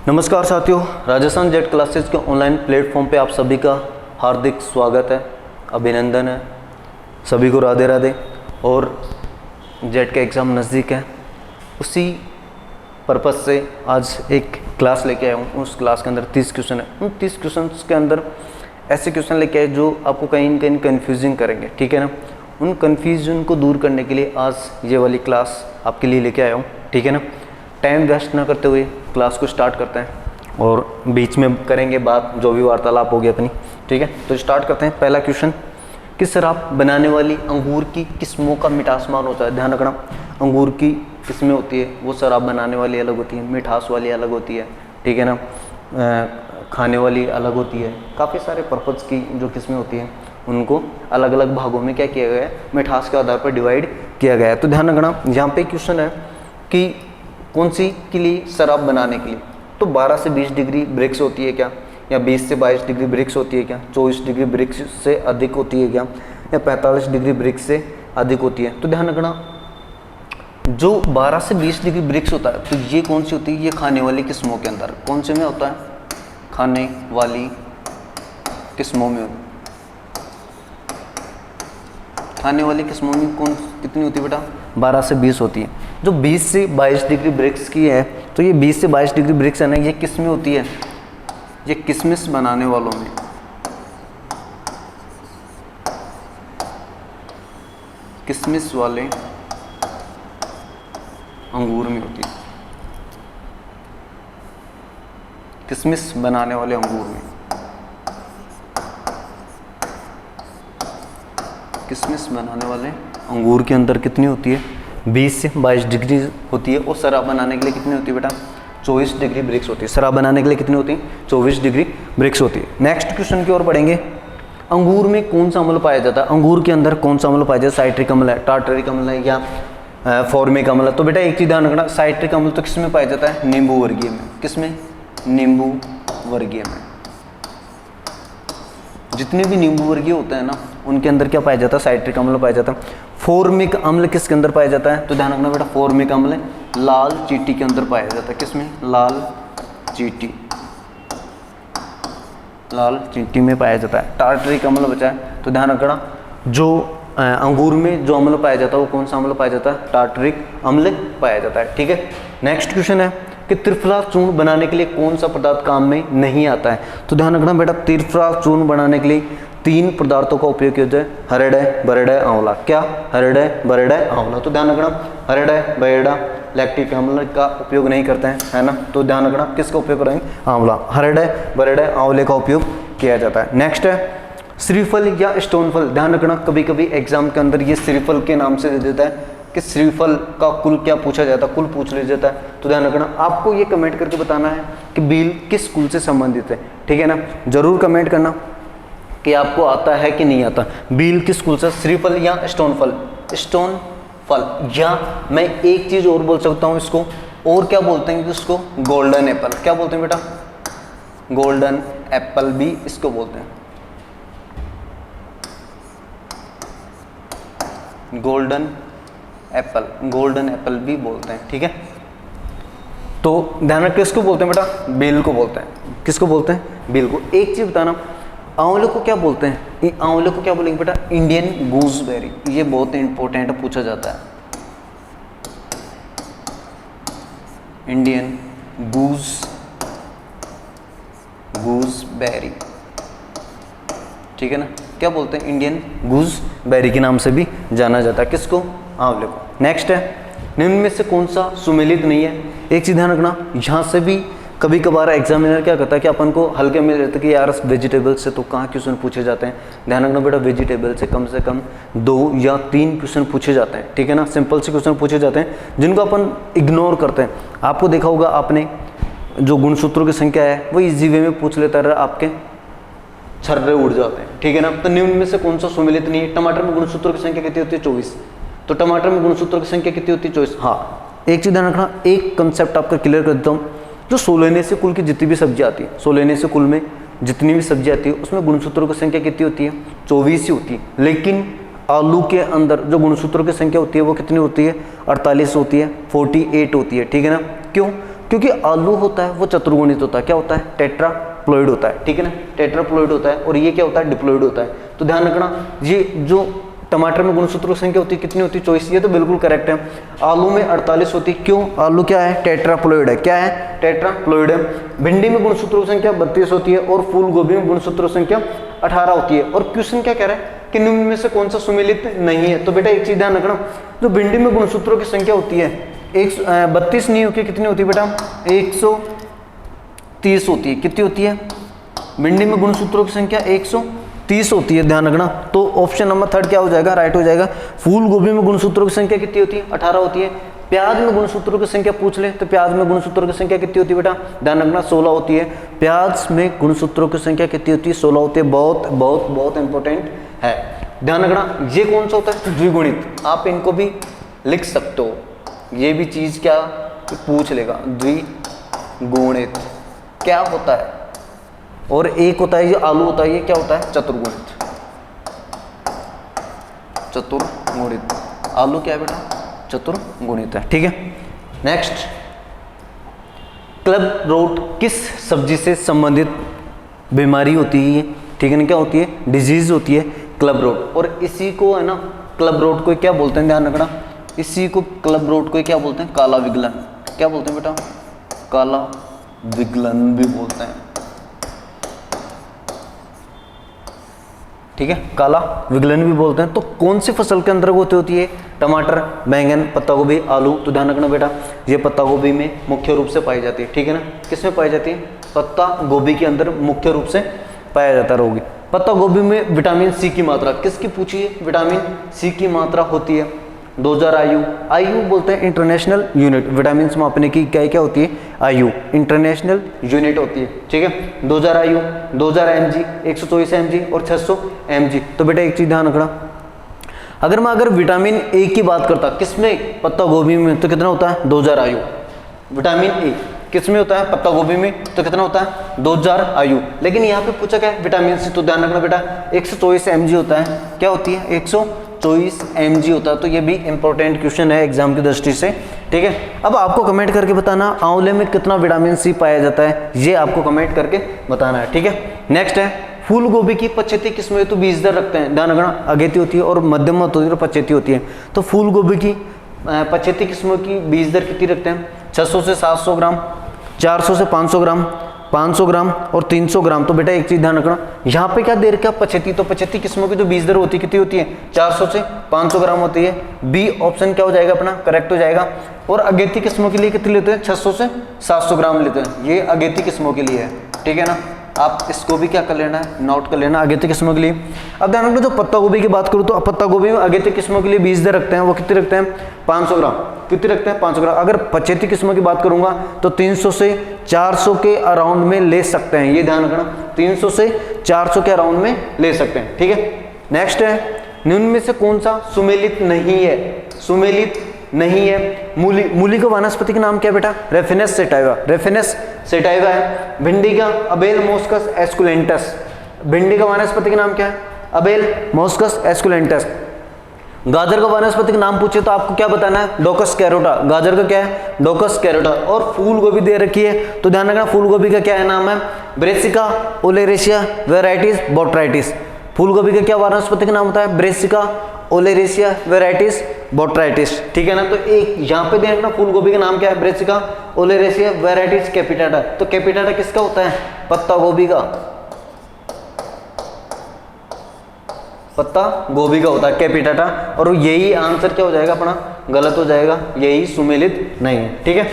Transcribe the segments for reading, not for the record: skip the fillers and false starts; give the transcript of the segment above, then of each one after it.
नमस्कार साथियों, Rajasthan jet classes के ऑनलाइन प्लेटफॉर्म पे आप सभी का हार्दिक स्वागत है, अभिनंदन है। सभी को राधे राधे। और जेट का एग्ज़ाम नज़दीक है, उसी पर्पज़ से आज एक क्लास लेके आया हूँ। उस क्लास के अंदर 30 क्वेश्चन है। उन 30 क्वेश्चन के अंदर ऐसे क्वेश्चन लेके आए जो आपको कहीं न कहीं कन्फ्यूजिंग करेंगे, ठीक है ना। उन कन्फ्यूजन को दूर करने के लिए आज ये वाली क्लास आपके लिए लेके आया हूँ, ठीक है ना। टाइम वेस्ट ना करते हुए क्लास को स्टार्ट करते हैं और बीच में करेंगे बात जो भी वार्तालाप होगी अपनी, ठीक है। तो स्टार्ट करते हैं। पहला क्वेश्चन, किस शराब बनाने वाली अंगूर की किस्मों का मिठास मान होता है। ध्यान रखना, अंगूर की किस्में होती है वो शराब बनाने वाली अलग होती है, मिठास वाली अलग होती है, ठीक है ना, खाने वाली अलग होती है। काफ़ी सारे पर्पज़ की जो किस्में होती हैं उनको अलग अलग भागों में क्या किया गया है, मिठास के आधार पर डिवाइड किया गया है। तो ध्यान रखना, यहाँ पे क्वेश्चन है कि कौन सी के लिए शराब बनाने के लिए, तो 12 से 20 डिग्री ब्रिक्स होती है क्या, या 20 से 22 डिग्री ब्रिक्स होती है क्या, 24 डिग्री ब्रिक्स से अधिक होती है क्या, या 45 डिग्री ब्रिक्स से अधिक होती है। तो ध्यान रखना, जो 12 से 20 डिग्री ब्रिक्स होता है तो ये कौन सी होती है, ये खाने वाली किस्मों के अंदर कौन से में होता है, खाने वाली किस्मों में। खाने वाली किस्मों में कौन कितनी होती है बेटा, 12 से 20 होती है। जो 20 से 22 डिग्री ब्रिक्स की है, तो ये 20 से 22 डिग्री ब्रिक्स है ना, ये किस में होती है, ये किशमिश बनाने वालों में, किशमिश वाले अंगूर में होती है, किशमिश बनाने वाले अंगूर में, किशमिश बनाने वाले अंगूर के अंदर कितनी होती है, 20 से 22 डिग्री होती है। और शराब बनाने के लिए कितनी होती है बेटा, 24 डिग्री ब्रिक्स होती है। शराब बनाने के लिए कितनी होती है, 24 डिग्री ब्रिक्स होती है। नेक्स्ट क्वेश्चन की ओर बढ़ेंगे। अंगूर में कौन सा अम्ल पाया जाता है, अंगूर के अंदर कौन सा अम्ल पाया जाता है, साइट्रिक अम्ल है, टार्टरिक अम्ल है, या फॉर्मिक अम्ल है। तो बेटा एक चीज ध्यान रखना, साइट्रिक अम्ल तो किसमें पाया जाता है, नींबू वर्गीय में। किसमें, नींबू वर्गीय में। जितने भी नींबू वर्गीय होते हैं ना, उनके अंदर क्या पाया जाता है, साइट्रिक अम्ल पाया जाता है। फॉर्मिक अम्ल किसके अंदर पाया जाता है, तो ध्यान रखना बेटा, फॉर्मिक अम्ल लाल चींटी के अंदर पाया जाता है। किसमें, लाल चींटी, लाल चींटी में पाया जाता है। टार्टरिक अम्ल बचा है, तो ध्यान रखना, जो अंगूर में जो अम्ल पाया जाता है वो कौन सा अम्ल पाया जाता है, टार्टरिक अम्ल पाया जाता है, ठीक है। नेक्स्ट क्वेश्चन है कि त्रिफला चूर्ण बनाने के लिए कौन सा पदार्थ काम में नहीं आता है। तो ध्यान रखना बेटा, त्रिफला चूर्ण बनाने के लिए 3 पदार्थों का उपयोग किया जाए, हरड़, बरड़, आंवला। क्या, हरड़, बरड़, आंवला। तो ध्यान रखना, हरड़, बरड़ लैक्टिक अम्ल का उपयोग नहीं करते हैं, है ना। तो ध्यान रखना, किसका उपयोग करेंगे, आंवला। हरड़, बरड़, आंवले का उपयोग किया जाता है। नेक्स्ट है श्रीफल या स्टोनफल। ध्यान रखना, कभी कभी एग्जाम के अंदर ये श्रीफल के नाम से दे देता है कि श्रीफल का कुल क्या पूछा जाता है, कुल पूछ लिया जाता है। तो ध्यान रखना, आपको ये कमेंट करके बताना है कि बील किस कुल से संबंधित है, ठीक है ना। जरूर कमेंट करना कि आपको आता है कि नहीं आता, बील किस कुल से, श्रीफल या स्टोनफल। स्टोनफल, या मैं एक चीज और बोल सकता हूँ इसको, और क्या बोलते हैं कि इसको, गोल्डन एप्पल। क्या बोलते हैं बेटा, गोल्डन एप्पल भी इसको बोलते हैं, गोल्डन एप्पल, गोल्डन एप्पल भी बोलते हैं, ठीक है। तो ध्यान रखिए, किसको बोलते हैं बेटा, बेल को बोलते हैं। किसको बोलते हैं, बेल को। एक चीज बताना, आंवले को क्या बोलते हैं, आंवले को क्या बोलेंगे बेटा, इंडियन गूसबेरी। ये बहुत इंपॉर्टेंट पूछा जाता है, इंडियन गूसबेरी, ठीक है ना। क्या बोलते हैं, इंडियन गूसबेरी के नाम से भी जाना जाता है, किसको, आंवले को। नेक्स्ट है, निम्न में से कौन सा सुमेलित नहीं है। एक चीज ध्यान रखना, यहाँ से भी कभी कभार एग्जामिनर क्या करता है कि अपन को हल्के में रहता है कि यार वेजिटेबल से तो कहाँ क्वेश्चन पूछे जाते हैं। ध्यान रखना बेटा, वेजिटेबल से कम 2 या 3 क्वेश्चन पूछे जाते हैं, ठीक है ना। सिंपल से क्वेश्चन पूछे जाते हैं जिनको अपन इग्नोर करते हैं। आपको देखा होगा आपने, जो गुणसूत्रों की संख्या है वो इजी वे में पूछ लेता है, आपके छर्रे उड़ जाते हैं, ठीक है ना। तो निम्न में से कौन सा सुमेलित नहीं है। टमाटर में गुणसूत्रों की संख्या कितनी होती है, 24। तो टमाटर में गुणसूत्रों की संख्या कितनी होती है, 24। हाँ, एक चीज ध्यान रखना, एक कंसेप्ट आपका क्लियर कर देता हूँ, जो 16 से कुल की जितनी भी सब्जी आती है, 16 से कुल में जितनी भी सब्जी आती है उसमें गुणसूत्रों की संख्या कितनी होती है, 24 ही होती है। लेकिन आलू के अंदर जो गुणसूत्रों की संख्या होती है वो कितनी होती है, 48 होती है, 48 होती है, ठीक है ना। क्यों, क्योंकि आलू होता है वो चतुर्गुणित होता है, क्या होता है, टेट्राप्लॉइड होता है, ठीक है ना, टेट्राप्लॉइड होता है, और ये क्या होता है, डिप्लॉइड होता है। तो ध्यान रखना, ये जो टमाटर में गुणसूत्रों की संख्या होती है कितनी होती है, 24, ये तो बिल्कुल करेक्ट है। आलू में 48 होती है, क्यों, आलू क्या है, टेट्राप्लॉइड है, क्या है, टेट्राप्लॉइड है। भिंडी में गुणसूत्रों की संख्या 32 होती है, और फूल गोभी में गुणसूत्रों की संख्या 18 होती है। और क्वेश्चन क्या कह रहा है कि निम्न में से कौन सा सुमेलित नहीं है। तो बेटा एक चीज ध्यान रखना, जो भिंडी में गुणसूत्रों की संख्या होती है 32 नहीं होती, कितनी होती है बेटा, 130 होती है, कितनी होती है, भिंडी में गुणसूत्रों की संख्या 130 होती है, ध्यान रखना। तो ऑप्शन नंबर 3 क्या हो जाएगा, राइट हो जाएगा। फूल गोभी में गुणसूत्रों की संख्या कितनी होती है, 18 होती है। प्याज में गुणसूत्रों की संख्या पूछ ले तो प्याज में गुणसूत्रों की संख्या कितनी होती है बेटा, ध्यान रखना 16 होती है। प्याज में गुणसूत्रों की संख्या कितनी होती है, 16 होती है। बहुत बहुत बहुत इंपॉर्टेंट है, ध्यान रखना। ये कौन सा होता है, द्विगुणित, आप इनको भी लिख सकते हो, ये भी चीज क्या पूछ लेगा, द्विगुणित क्या होता है। और एक होता है जो आलू होता है, ये क्या होता है, चतुर्गुणित, चतुर्गुणित। आलू क्या है बेटा, चतुर्गुणित है, ठीक है। नेक्स्ट, क्लब रोट किस सब्जी से संबंधित बीमारी होती है, ठीक है ना, क्या होती है, डिजीज होती है, क्लब रोट। और इसी को है ना, क्लब रोट को क्या बोलते हैं, ध्यान रखना, इसी को क्लब रोट को क्या बोलते हैं, काला विगलन, क्या बोलते हैं बेटा, काला विगलन भी बोलते हैं, ठीक है, काला विगलन भी बोलते हैं। तो कौन सी फसल के अंतर्गत होती है, टमाटर, बैंगन, पत्ता गोभी, आलू। तो ध्यान रखना बेटा, ये पत्ता गोभी में मुख्य रूप से पाई जाती है, ठीक है ना, किस में पाई जाती है, पत्ता गोभी के अंदर मुख्य रूप से पाया जाता रोगी। पत्ता गोभी में विटामिन सी की मात्रा किसकी पूछी है, विटामिन सी की मात्रा होती है 2000 आयु बोलते हैं इंटरनेशनल यूनिट, विटामिन मापने की इकाई क्या होती है, आयु, इंटरनेशनल यूनिट होती है, ठीक है। 2000 आयु, 2000 mg, 124 mg और 600 mg। तो बेटा एक चीज ध्यान रखना, अगर विटामिन ए की बात करता किसमें, पत्ता गोभी में, तो कितना होता है 2000 आयु। विटामिन ए किसमें होता है, पत्ता गोभी में, तो कितना होता है 2000 आयु। लेकिन यहाँ पे पूछा क्या है, विटामिन सी। तो ध्यान रखना बेटा 124 mg होता है, क्या होती है 124 mg होता है। तो ये भी इंपॉर्टेंट क्वेश्चन है एग्जाम की दृष्टि से, ठीक है। अब आपको कमेंट करके बताना आंवले में कितना विटामिन सी पाया जाता है, ये आपको कमेंट करके बताना है, ठीक है। नेक्स्ट है, फूल गोभी की पछेती किस्में तो बीजदर रखते हैं, ध्यान रखना, अगेती होती है और मध्यम होती है और पछेती होती है। तो फूल गोभी की पछेती किस्मों की बीज दर कितनी रखते हैं, 600 से 700 ग्राम, 400 से 500 ग्राम, 500 ग्राम और 300 ग्राम। तो बेटा एक चीज ध्यान रखना, यहाँ पे क्या दे रखा है, पछेती। तो पछेती किस्मों की जो बीज दर होती है कितनी होती है, 400 से 500 ग्राम होती है। बी ऑप्शन क्या हो जाएगा अपना, करेक्ट हो जाएगा। और अगेती किस्मों के लिए कितनी लेते हैं, 600 से 700 ग्राम लेते हैं, ये अगेती किस्मों के लिए है, ठीक है ना। आप इसको भी क्या कर लेना है, नोट कर लेना अगेती किस्मों के लिए। अब ध्यान रखना, जो पत्ता गोभी की बात करूँ तो पत्ता गोभी में अगेती किस्मों के लिए बीज दर रखते हैं, वो कितने रखते हैं, 500 ग्राम, कितने रखते हैं 500 ग्राम। अगर पछेती किस्मों की बात करूंगा तो 300 से 400 के अराउंड में ले सकते हैं, ये ध्यान रखना, 300 से 400 के अराउंड में ले सकते हैं, ठीक है। नेक्स्ट है, निम्न में से कौन सा सुमेलित नहीं है, सुमेलित नहीं है। मूली, मूली का वानस्पतिक नाम क्या है बेटा, रेफिनस सेटाइवा, रेफिनस सेटाइवा है। भिंडी का अबेल मोस्कस एस्कुलेंटस, भिंडी का वानस्पतिक नाम क्या है, अबेल मोस्कस एस्कुलेंटस। गाजर का वानस्पतिक नाम पूछे तो आपको क्या बताना है, डोकस कैरोटा, गाजर का क्या है, डोकस कैरोटा। और फूल गोभी दे रखी है तो ध्यान रखना, फूल गोभी का क्या है नाम है, ब्रेसिका ओलेरेशिया वेराइटीज बोट्राइटिस। फूल गोभी का क्या वानस्पतिक नाम होता है, ब्रेसिका ओलेरेशिया वेराइटीज बोट्राइटिस, ठीक है ना। तो एक यहाँ पे देखना, फूल गोभी का नाम क्या है, ब्रेसिका ओलेरेशिया वेराइटीज कैपिटाटा। तो कैपिटाटा किसका होता है, पत्ता गोभी का, पत्ता गोभी का होता है कैपिटाटा। और यही आंसर क्या हो जाएगा अपना, गलत हो जाएगा, यही सुमेलित नहीं है, ठीक है।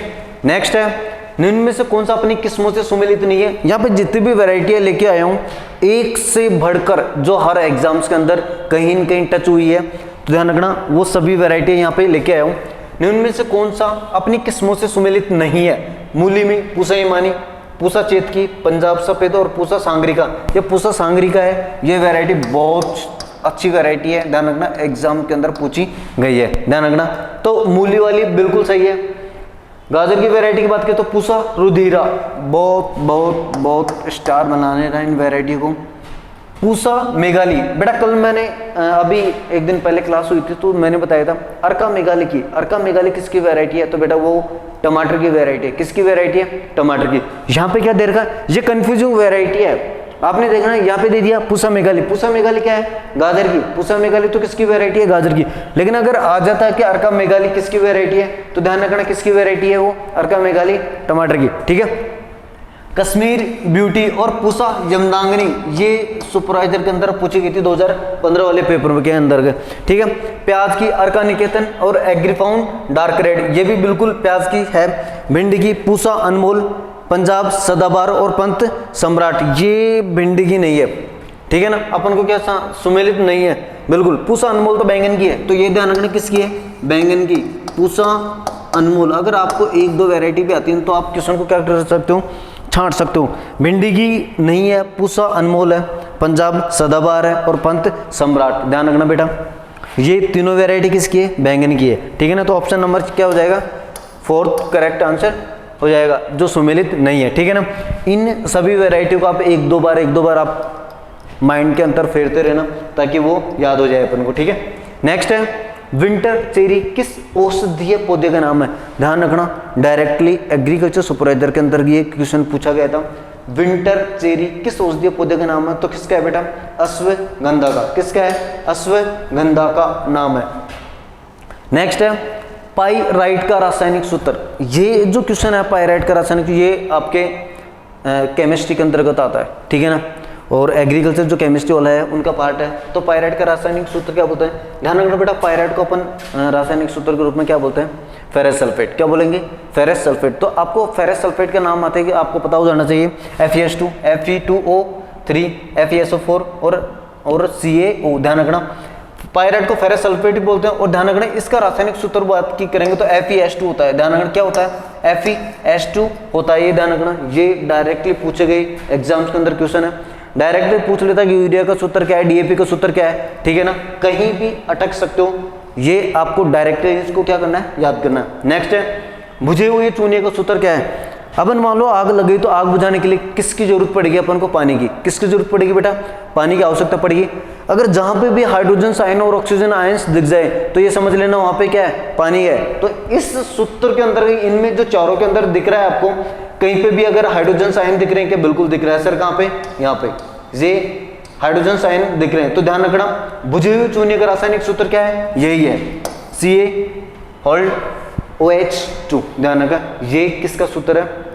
नेक्स्ट है, निम्न में से कौन सा अपनी किस्मों से सुमेलित नहीं है। यहाँ पे जितनी भी वैरायटियां लेके आया हूँ, एक से बढ़कर जो हर एग्जाम्स के अंदर कहीं न कहीं टच हुई है, तो ध्यान रखना वो सभी वैरायटियां यहाँ पे लेके आया हूँ। निम्न में से कौन सा अपनी किस्मों से सुमेलित नहीं है। मूली में पूसा ईमानी, पूसा चेतकी, पंजाब सफेद और पूसा सांगरिका। ये पूसा सांगरिका है, ये वैरायटी बहुत अच्छी वैरायटी है, ध्यान रखना, एग्जाम के अंदर पूछी गई है, ध्यान रखना। तो मूली वाली बिल्कुल सही है। गाजर की वैरायटी की बात करें तो पूसा रुधिरा, बहुत बहुत बहुत स्टार बनाने रहा इन वैरायटी को, पूसा मेघाली। बेटा कल मैंने अभी एक दिन पहले क्लास हुई थी तो मैंने बताया था अर्का मेघाली की। अर्का मेघाली किसकी वैरायटी है? तो बेटा वो टमाटर की वैरायटी है। किसकी वैरायटी है? टमाटर की। यहाँ पे क्या दे रखा है? ये कंफ्यूजिंग वैरायटी है। आपने देखा ना यहाँ पे दे दिया पूसा मेघाली। पूसा मेघाली क्या है? गाजर की। पूसा मेघाली तो किसकी वैरायटी है? गाजर की। लेकिन अगर आ जाता है कि अर्का मेघाली किसकी वैरायटी है, तो ध्यान रखना किसकी वैरायटी है वो? अर्का मेघाली टमाटर की। ठीक है। कश्मीर ब्यूटी और पूसा यमदांगनी ये सुपरवाइजर के अंदर पूछी गई थी 2015 वाले पेपर के अंदर। ठीक है। प्याज की अर्का निकेतन और एग्रीफाउंड डार्क रेड, ये भी बिल्कुल प्याज की है। भिंडी की पूसा अनमोल, पंजाब सदाबहार और पंत सम्राट, ये भिंडी की नहीं है। ठीक है ना, अपन को क्या सुमेलित नहीं है बिल्कुल। पूसा अनमोल तो बैंगन की है, तो ये ध्यान रखना किसकी है? बैंगन की। पूसा अनमोल। अगर आपको एक दो वैरायटी भी आती है तो आप क्वेश्चन को क्या कर सकते हो? छांट सकते हो। भिंडी की नहीं है, पूसा अनमोल है, पंजाब सदाबहार है और पंत सम्राट। ध्यान रखना बेटा, ये तीनों वैरायटी किसकी है? बैंगन की है। ठीक है ना, तो ऑप्शन नंबर क्या हो जाएगा? 4th करेक्ट आंसर हो जाएगा, जो सुमेलित नहीं है। ठीक है ना, इन सभी वैरायटियों को आप एक दो बार आप माइंड के अंदर फेरते रहना ताकि वो याद हो जाए अपन को। ठीक है। नेक्स्ट है विंटर चेरी किस औषधीय पौधे का नाम है? ध्यान रखना, डायरेक्टली एग्रीकल्चर सुपरवाइजर के अंदर ये क्वेश्चन पूछा गया था। विंटर चेरी किस औषधीय पौधे का नाम है? तो किसका है बेटा? अश्वगंधा का। किसका है? अश्वगंधा का नाम है। नेक्स्ट है पाइराइट का रासायनिक सूत्र। ये जो क्वेश्चन है पाइराइट का रासायनिक, ये आपके केमिस्ट्री के अंतर्गत आता है। ठीक है ना, और एग्रीकल्चर जो केमिस्ट्री वाला है उनका पार्ट है। तो पाइराइट का रासायनिक सूत्र क्या बोलते हैं? ध्यान रखना बेटा, पाइराइट को अपन रासायनिक सूत्र के रूप में क्या बोलते हैं? Ferrous sulphate. क्या बोलेंगे? Ferrous sulphate. तो आपको फेरस सल्फेट का नाम आते हैं कि आपको पता हो जाना चाहिए। FeS2, Fe2O3, FeSO4 और CaO। ध्यान रखना, पाइराइट को फेरस सल्फेट ही बोलते हैं। और ध्यान रखना इसका रासायनिक सूत्र बात की करेंगे तो FeS2 होता है। ध्यान रखना क्या होता है? FeS2 होता है। ये ध्यान रखना, ये डायरेक्टली पूछे गए एग्जाम्स के अंदर क्वेश्चन है। डायरेक्टली पूछ लेता कि यूरिया का सूत्र क्या है, DAP का सूत्र क्या है। ठीक है ना, कहीं भी अटक सकते हो, ये आपको डायरेक्टली इसको क्या करना है? याद करना है। नेक्स्ट है बुझे हुए चूने का सूत्र क्या है? अपन मान लो आग लगी तो आग बुझाने के लिए किसकी जरूरत पड़ेगी अपन को? पानी की। किसकी जरूरत पड़ेगी बेटा? पानी की आवश्यकता पड़ेगी। अगर जहां पे भी हाइड्रोजन आयन और ऑक्सीजन आयंस दिख जाए तो ये समझ लेना वहां पे क्या है? पानी है। तो इस सूत्र के अंदर इनमें जो चारों के अंदर दिख रहा है आपको, कहीं पे भी अगर हाइड्रोजन आयन दिख रहे हैं क्या? बिल्कुल दिख रहा है सर। कहां पे? यहाँ पे ये हाइड्रोजन आयन दिख रहे हैं। तो ध्यान रखना बुझे हुए चूने का रासायनिक सूत्र क्या है? यही है, CaOH2। ध्यान रखना, ये किसका सूत्र है?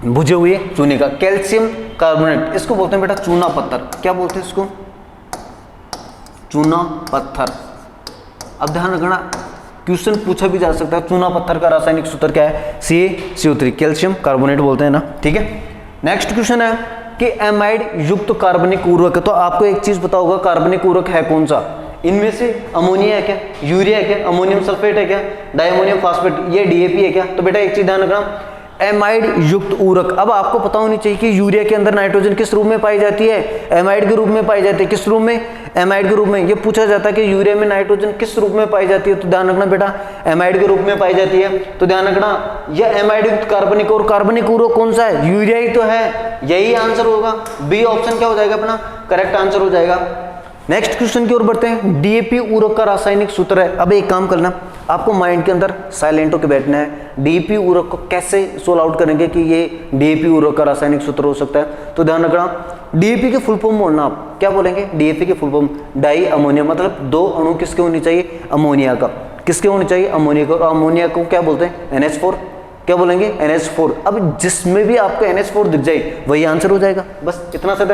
बुझे हुए चूने का। कैल्शियम कार्बोनेट, इसको बोलते हैं बेटा चूना पत्थर। क्या बोलते हैं इसको? चूना पत्थर। अब ध्यान रखना क्वेश्चन पूछा भी जा सकता है, चूना पत्थर का रासायनिक सूत्र क्या है? CaCO3, कैल्शियम कार्बोनेट बोलते हैं ना। ठीक है। नेक्स्ट क्वेश्चन है कि एमाइड युक्त कार्बनिक उर्वरक। तो आपको एक चीज पता होगा, कार्बनिक उर्वरक है कौन सा? इनमें से अमोनिया है क्या? यूरिया है क्या? अमोनियम सल्फेट है क्या? डायमोनियम फास्फेट, ये DAP है क्या? तो बेटा एक चीज ध्यान रखना, एमाइड युक्त उर्वरक। अब आपको पता होनी चाहिए कि यूरिया के अंदर नाइट्रोजन किस रूप में पाई जाती है? एमाइड के रूप में पाई जाती है। किस रूप में? एमाइड के रूप में। ये पूछा जाता है कि यूरिया में नाइट्रोजन किस रूप में पाई जाती है? तो ध्यान रखना बेटा एमाइड के रूप में पाई जाती है। तो ध्यान रखना यह एमाइड युक्त कार्बनिक, और कार्बनिक उर्वरक कौन सा है? यूरिया ही तो है। यही आंसर होगा, बी ऑप्शन क्या हो जाएगा अपना? करेक्ट आंसर हो जाएगा। नेक्स्ट क्वेश्चन की ओर बढ़ते हैं। DAP उर्वरक का रासायनिक सूत्र है। अब एक काम करना, आपको माइंड के अंदर साइलेंट होकर बैठना है। DAP उर्वरक को कैसे सोल्व आउट करेंगे कि ये DAP उर्वरक का रासायनिक सूत्र हो सकता है? तो ध्यान रखना DAP के फुल फॉर्म बोलना। आप क्या बोलेंगे? DAP के फुल फॉर्म डाई अमोनिया, मतलब दो अणु किसके होनी चाहिए? अमोनिया का। किसके होने चाहिए? अमोनिया का। और अमोनिया को क्या बोलते हैं? NH4। क्या बोलेंगे? NH4। अब जिसमें भी आपको NH4 दिख जाए वही आंसर हो जाएगा, बस इतना सा।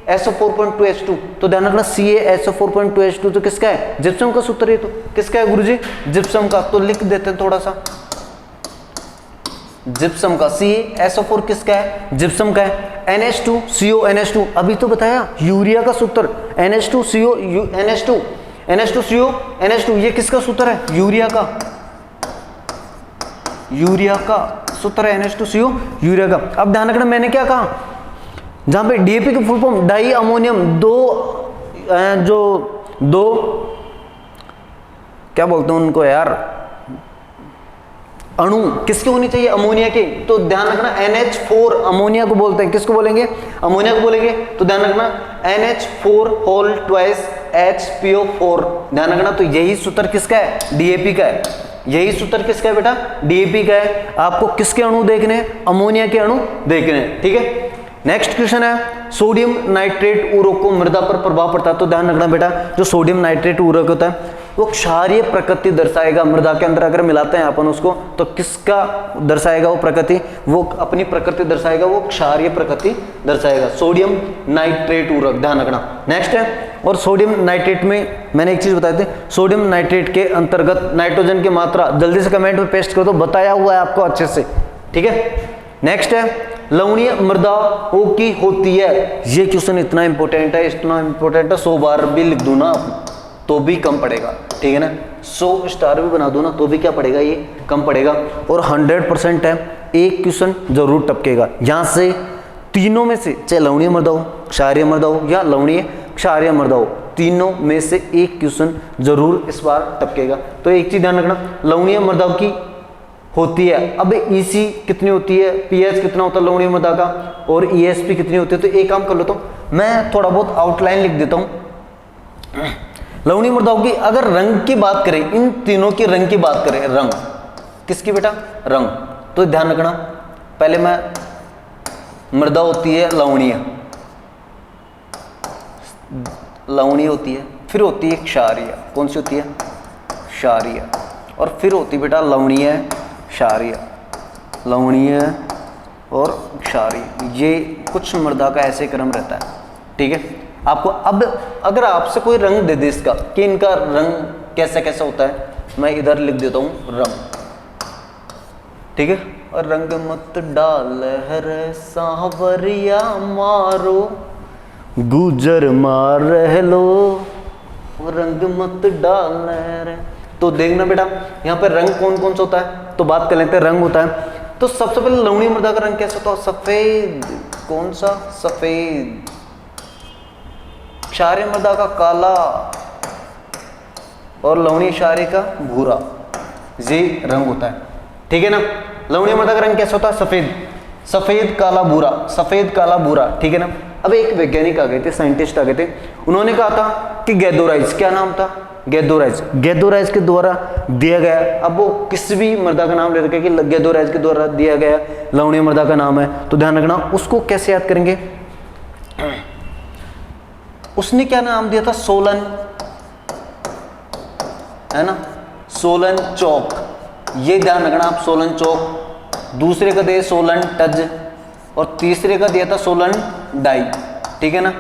CaSO4.2H2। तो ध्यान रखना CaSO4.2H2 तो किसका है? जिप्सम का सूत्र है। तो किसका है गुरुजी? जिप्सम का। तो लिख देते हैं थोड़ा सा, जिप्सम का। CaSO4 किसका है? जिप्सम का है। NH2CONH2, अभी तो बताया यूरिया का सूत्र NH2CONH2, ये किसका सूत्र है? यूरिया का। यूरिया का सूत्र है NH2CO, यूरिया का। अब ध्यान रखना मैंने क्या कहा, जहां पे DAP की फुल फॉर्म डाई अमोनियम, दो क्या बोलते हैं उनको यार, अणु किसकी होनी चाहिए, अमोनिया की। तो ध्यान रखना NH4 अमोनिया को बोलते हैं, किसको बोलेंगे, अमोनिया को बोलेंगे। तो ध्यान रखना NH4 होल ट्वाइस HPO4, ध्यान रखना। तो यही सूत्र किसका है, DAP का है। यही सूत्र किसका है बेटा, DAP का है। आपको किसके अणु देखने हैं, अमोनिया के अणु देखने हैं, ठीक है। नेक्स्ट क्वेश्चन है, सोडियम नाइट्रेट उर्वरक को मृदा पर प्रभाव पड़ता है। तो ध्यान रखना बेटा, जो सोडियम नाइट्रेट उर्वरक होता है वो क्षारीय प्रकृति दर्शाएगा। मृदा के अंदर अगर मिलाते हैं अपन उसको तो किसका दर्शाएगा वो प्रकृति, वो अपनी प्रकृति दर्शाएगा, वो क्षारीय प्रकृति दर्शाएगा, सोडियम नाइट्रेट उर्वरक, ध्यान रखना। नेक्स्ट है, और सोडियम नाइट्रेट में मैंने एक चीज बताई थी, सोडियम नाइट्रेट के अंतर्गत नाइट्रोजन की मात्रा, जल्दी से कमेंट में पेस्ट कर दो, बताया हुआ है आपको अच्छे से, ठीक है। नेक्स्ट है, लवणीय मृदाओं की होती है। ये क्वेश्चन इतना इंपॉर्टेंट है, इतना इंपॉर्टेंट है, 100 बार भी लिख दूं ना तो भी कम पड़ेगा, ठीक है ना। 100 स्टार भी बना दो ना तो भी क्या पड़ेगा, ये कम पड़ेगा। और 100% है, एक क्वेश्चन जरूर टपकेगा यहाँ से, तीनों में से, चाहे लवणीय मृदा हो, क्षारीय मृदा हो या लवणीय क्षारीय मृदा हो, तीनों में से एक क्वेश्चन जरूर इस बार टपकेगा। तो एक चीज ध्यान रखना, लवणीय मृदा की होती है। अब EC कितनी होती है, pH कितना होता है लवणीय मृदा का, और ESP कितनी होती है। तो एक काम कर लेता हूँ, मैं थोड़ा बहुत आउटलाइन लिख देता हूँ। लवणीय मृदाओं की अगर रंग की बात करें, इन तीनों की रंग की बात करें, रंग किसकी बेटा, रंग। तो ध्यान रखना, पहले मैं मृदा होती है लवणीय, लवणीय होती है, फिर होती है क्षारीय, कौन सी होती है, क्षारीय, और फिर होती है बेटा लवणीय क्षारीय, लवणीय और क्षारीय। ये कुछ मृदा का ऐसे क्रम रहता है, ठीक है। आपको अब अगर आपसे कोई रंग दे दे इसका कि इनका रंग कैसा कैसा होता है, मैं इधर लिख देता हूं रंग, ठीक है। और रंग मत डाल हर सांवरिया मारो, गुजर मार रह लो, रंग मत डाल रे। तो देखना बेटा यहाँ पे रंग कौन कौन सा होता है, तो बात कर लेते हैं। रंग होता है तो सबसे पहले लवणीय मृदा का रंग कैसा होता है, सफेद, कौन सा, सफेद। क्षारीय मृदा का काला, और लवणीय क्षारीय का भूरा, ये रंग होता है, ठीक है ना। लवणीय मृदा का रंग कैसा होता है, सफेद, सफेद काला भूरा, सफेद काला भूरा, ठीक है ना। अब एक वैज्ञानिक आ गए थे, साइंटिस्ट आ गए थे, उन्होंने कहा था कि गैदोराइज, क्या नाम था, गैदोराइज, गैदोराइज के द्वारा दिया गया। अब वो किसी भी मृदा का नाम ले रखे कि गैदोराइज के द्वारा दिया गया लवणीय मृदा का नाम है, तो ध्यान रखना उसको कैसे याद करेंगे। उसने क्या नाम दिया था, सोलन, है ना, सोलन चौक, ये ध्यान रखना आप, सोलन चौक। दूसरे का दिया सोलन टज, और तीसरे का दिया था सोलन डाई, ठीक है ना।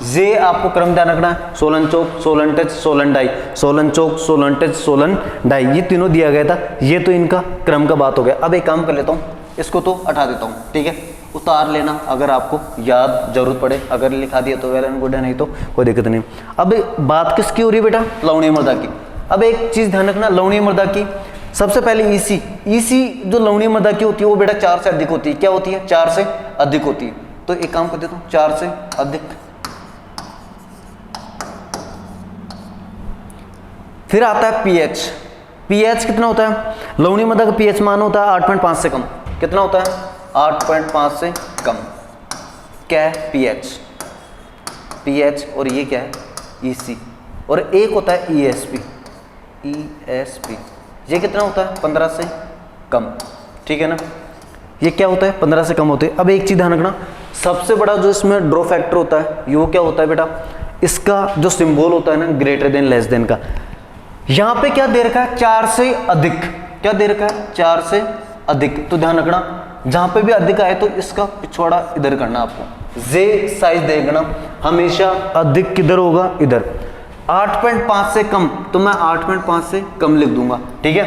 ये आपको क्रम ध्यान रखना है, सोलन चौक, सोलन टच, सोलन डाई, सोलन चौक, सोलन टच, सोलन डाई, ये तीनों दिया गया था। ये तो इनका क्रम का बात हो गया। अब एक काम कर लेता हूँ, इसको तो हटा देता हूँ, ठीक है, उतार लेना अगर आपको याद जरूरत पड़े, अगर लिखा दिया तो वेल एंड गुड है, नहीं तो कोई दिक्कत नहीं। अब बात किसकी हो रही है बेटा, लवणीय मृदा की। अब एक चीज ध्यान रखना, लवणीय मृदा की सबसे पहले EC जो लवणीय मृदा की होती है वो बेटा 4 से अधिक होती है। क्या होती है, 4 से अधिक होती है। तो एक काम कर देता हूँ, 4 से अधिक। फिर आता है pH कितना होता है, लवणीय मृदा का pH मान होता है 8.5 से कम। कितना होता है, 8.5 से कम। क्या है, pH, और ये क्या है, EC, और एक होता है ESP, ये कितना होता है, 15 से कम, ठीक है ना। ये क्या होता है, 15 से कम होते हैं। अब एक चीज ध्यान रखना, सबसे बड़ा जो इसमें ड्रॉ फैक्टर होता है, ये वो क्या होता है बेटा, इसका जो सिंबल होता है ना, ग्रेटर देन लेस देन का। यहां पे क्या दे रखा है, 4 से अधिक। क्या दे रखा है, 4 से अधिक। तो ध्यान रखना, जहां पे भी अधिक आए तो इसका पिछवाड़ा इधर करना आपको, जे साइज देखना हमेशा अधिक किधर होगा, इधर। 8.5 से कम, तो मैं 8.5 से कम लिख दूंगा, ठीक है।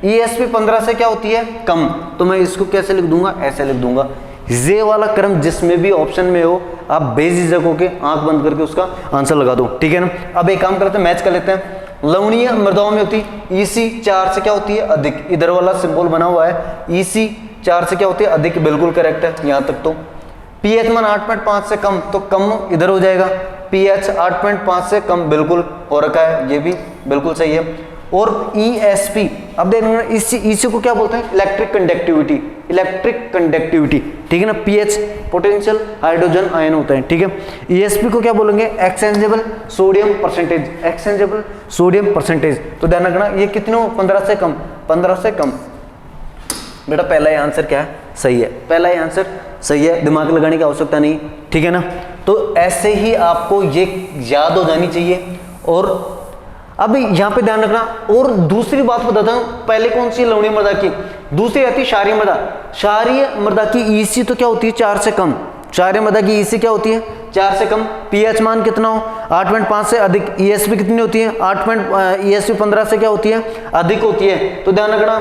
ESP 15 से क्या होती है, कम, तो मैं इसको कैसे लिख दूंगा, ऐसे लिख दूंगा। जे वाला क्रम जिसमें भी ऑप्शन में हो, आप बेझिझक होके आंख बंद करके उसका आंसर लगा दो, ठीक है ना। अब एक काम करते हैं, मैच कर लेते हैं। लवणीय मृदाओं में होती EC 4 से क्या होती है, अधिक। इधर वाला सिंबल बना हुआ है, EC 4 से क्या होती है, अधिक, बिल्कुल करेक्ट है यहां तक। तो pH मान 8.5 से कम, तो कम इधर हो जाएगा। pH 8.5 से कम बिल्कुल हो रखा है, ये भी बिल्कुल सही है। और ESP, अब देखना इसी को क्या बोलते हैं, इलेक्ट्रिक कंडक्टिविटी, इलेक्ट्रिक कंडक्टिविटी, ठीक है ना। पीएच पोटेंशियल हाइड्रोजन आयन होते हैं, ठीक है। ESP को क्या बोलेंगे, exchangeable sodium percentage, exchangeable sodium percentage. तो ध्यान रखना ये कितने हो, 15 से कम, 15 से कम। बेटा पहला ही आंसर क्या है, सही है, पहला ही आंसर सही है, दिमाग लगाने की आवश्यकता नहीं, ठीक है ना। तो ऐसे ही आपको ये याद हो जानी चाहिए। और अब यहाँ पे ध्यान रखना, और दूसरी बात बताता हूँ, पहले कौन सी लवणीय मृदा की, दूसरी आती है क्षारीय मृदा। क्षारीय मृदा की EC तो क्या होती है, 4 से कम। क्षारीय मृदा की EC क्या होती है, 4 से कम। pH मान कितना हो, 8.5 से अधिक। ESP कितनी होती है, ESP 15 से क्या होती है, अधिक होती है। तो ध्यान रखना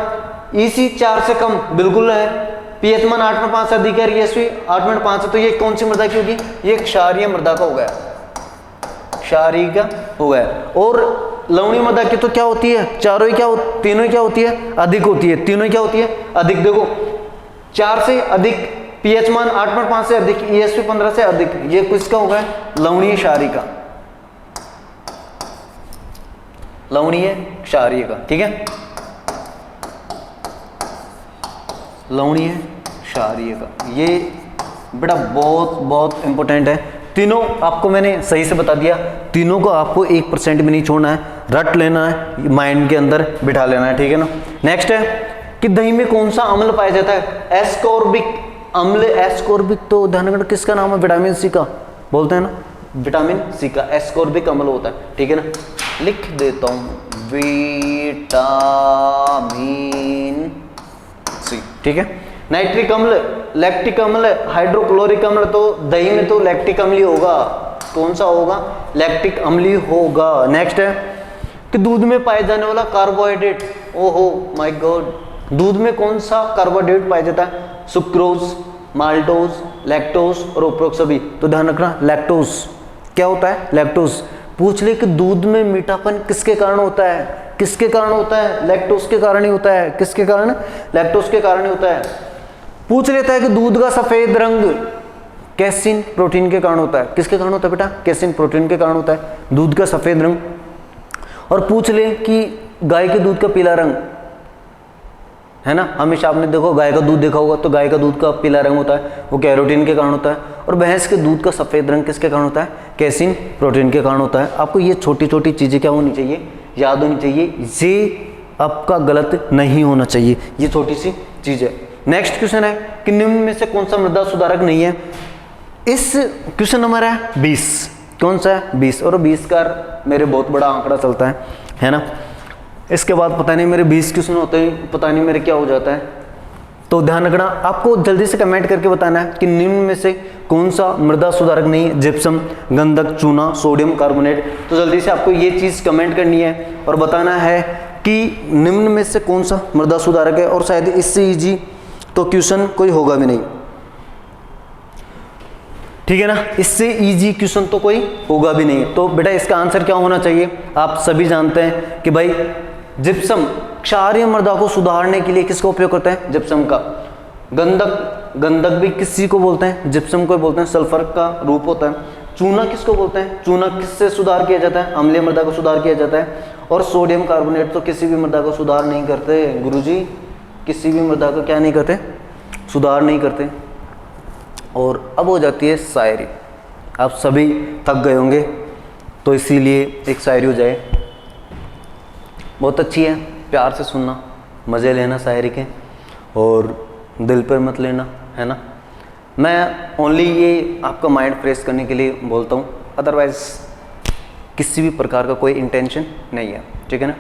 EC 4 से कम बिल्कुल है, pH मान 8.5 से अधिक है, ESP 8.5 से, तो ये कौन सी मृदा की होगी, ये क्षारीय मृदा का हो गया, क्षारीय का हो गया। और लवणीय मृदा की तो क्या होती है, चारों ही क्या तीनों ही क्या होती है, अधिक होती है, तीनों ही क्या होती है, अधिक। देखो 4 से अधिक, pH मान 8.5 से अधिक, ESP 15 से अधिक, ये किसका हो गया, लवणीय क्षारीय का, लवणीय क्षारीय का, ठीक है, लवणीय क्षारीय का। ये बेटा बहुत बहुत इंपॉर्टेंट है। तीनों आपको मैंने सही से बता दिया, तीनों को आपको 1% भी नहीं छोड़ना है, रट लेना है, माइंड के अंदर बिठा लेना है, ठीक है ना। नेक्स्ट है कि दही में कौन सा अम्ल पाया जाता है, एस्कॉर्बिक अम्ल। एस्कॉर्बिक तो ध्यान रखना किसका नाम है, विटामिन सी का बोलते हैं ना, विटामिन सी का एस्कॉर्बिक अम्ल होता है, ठीक है ना। लिख देता हूं विटामिन सी, ठीक है। नाइट्रिक अम्ल, लैक्टिक अम्ल, हाइड्रोक्लोरिक अम्ल, तो दही में तो लैक्टिक अम्ल ही होगा, कौन सा होगा, लैक्टिक अम्ल ही होगा। नेक्स्ट है कि दूध में पाए जाने वाला कार्बोहाइड्रेट, ओहो माय गॉड, दूध में कौन सा कार्बोहाइड्रेट पाया जाता है, सुक्रोज, माल्टोज, लैक्टोज और उपरोक्त सभी। तो ध्यान रखना लैक्टोज क्या होता है, लैक्टोज। पूछ ले कि दूध में मीठापन किसके कारण होता है, किसके कारण होता है, लैक्टोज के कारण ही होता है, किसके कारण, लैक्टोज के कारण ही होता है। पूछ लेता है कि दूध का सफेद रंग कैसीन प्रोटीन के कारण होता है, किसके कारण होता है बेटा, कैसीन प्रोटीन के कारण होता है दूध का सफेद रंग। और पूछ ले कि गाय के दूध का पीला रंग है ना, हमेशा आपने देखो गाय का दूध देखा होगा, तो गाय का दूध का पीला रंग होता है, वो कैरोटीन के कारण होता है। और भैंस के दूध का सफेद रंग किसके कारण होता है, कैसीन प्रोटीन के कारण होता है। आपको ये छोटी छोटी चीजें क्या होनी चाहिए, याद होनी चाहिए, ये आपका गलत नहीं होना चाहिए, ये छोटी सी चीज है। नेक्स्ट क्वेश्चन है कि निम्न में से कौन सा मृदा सुधारक नहीं है। इस क्वेश्चन नंबर है 20, कौन सा है 20, और 20 का मेरे बहुत बड़ा आंकड़ा चलता है ना। इसके बाद पता नहीं मेरे 20 क्वेश्चन होते हैं, पता नहीं मेरे क्या हो जाता है। तो ध्यान रखना, आपको जल्दी से कमेंट करके बताना है कि निम्न में से कौन सा मृदा सुधारक नहीं है, जिप्सम, गंधक, चूना, सोडियम कार्बोनेट। तो जल्दी से आपको ये चीज कमेंट करनी है और बताना है कि निम्न में से कौन सा मृदा सुधारक है। और शायद इससे इजी तो क्वेश्चन कोई होगा भी नहीं, ठीक है ना, इससे इजी क्वेश्चन तो कोई होगा भी नहीं। तो बेटा इसका आंसर क्या होना चाहिए, आप सभी जानते हैं कि भाई जिप्सम क्षारीय मृदा को सुधारने के लिए किसका उपयोग करते हैं, जिप्सम का। गंधक, गंधक भी किसी को बोलते हैं, जिप्सम को बोलते हैं, सल्फर का रूप होता है। चूना किसको बोलते हैं, चूना किससे सुधार किया जाता है, अम्लीय मृदा को सुधार किया जाता है। और सोडियम कार्बोनेट तो किसी भी मृदा को सुधार नहीं करते गुरुजी, किसी भी मृदा को क्या नहीं करते, सुधार नहीं करते। और अब हो जाती है शायरी। आप सभी थक गए होंगे तो इसीलिए एक शायरी हो जाए, बहुत अच्छी है, प्यार से सुनना, मज़े लेना शायरी के, और दिल पर मत लेना, है ना। मैं ओनली ये आपका माइंड फ्रेश करने के लिए बोलता हूँ, अदरवाइज किसी भी प्रकार का कोई इंटेंशन नहीं है, ठीक है ना।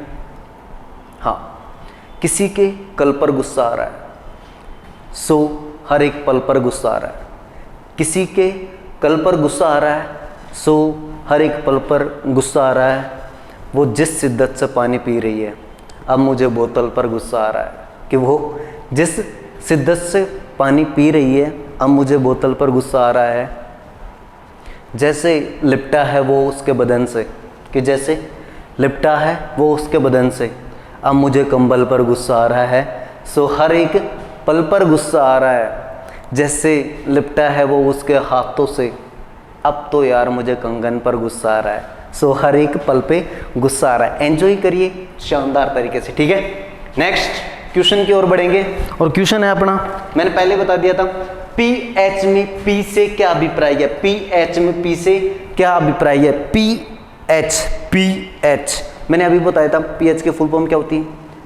हाँ, किसी के कल पर गुस्सा आ रहा है, सो हर एक पल पर गुस्सा आ रहा है। किसी के कल पर गुस्सा आ रहा है, सो हर एक पल पर गुस्सा आ रहा है। वो जिस शिद्दत से पानी पी रही है, अब मुझे बोतल पर गुस्सा आ रहा है। कि वो जिस शिद्दत से पानी पी रही है, अब मुझे बोतल पर गुस्सा आ रहा है। जैसे लिपटा है वो उसके बदन से, कि जैसे लिपटा है वो उसके बदन से, अब मुझे कंबल पर गुस्सा आ रहा है। सो हर एक पल पर गुस्सा आ रहा है। जैसे लिपटा है वो उसके हाथों से, अब तो यार मुझे कंगन पर गुस्सा आ रहा है। सो हर एक पल पे गुस्सा आ रहा है, एंजॉय करिए शानदार तरीके से, ठीक है। नेक्स्ट क्वेश्चन की ओर बढ़ेंगे और क्वेश्चन है अपना, मैंने पहले बता दिया था, पीएच में पी से क्या अभिप्राय है, पीएच में पी से क्या अभिप्राय है, पीएच मैंने अभी बताया था। पीएच की फुल फॉर्म क्या होती है,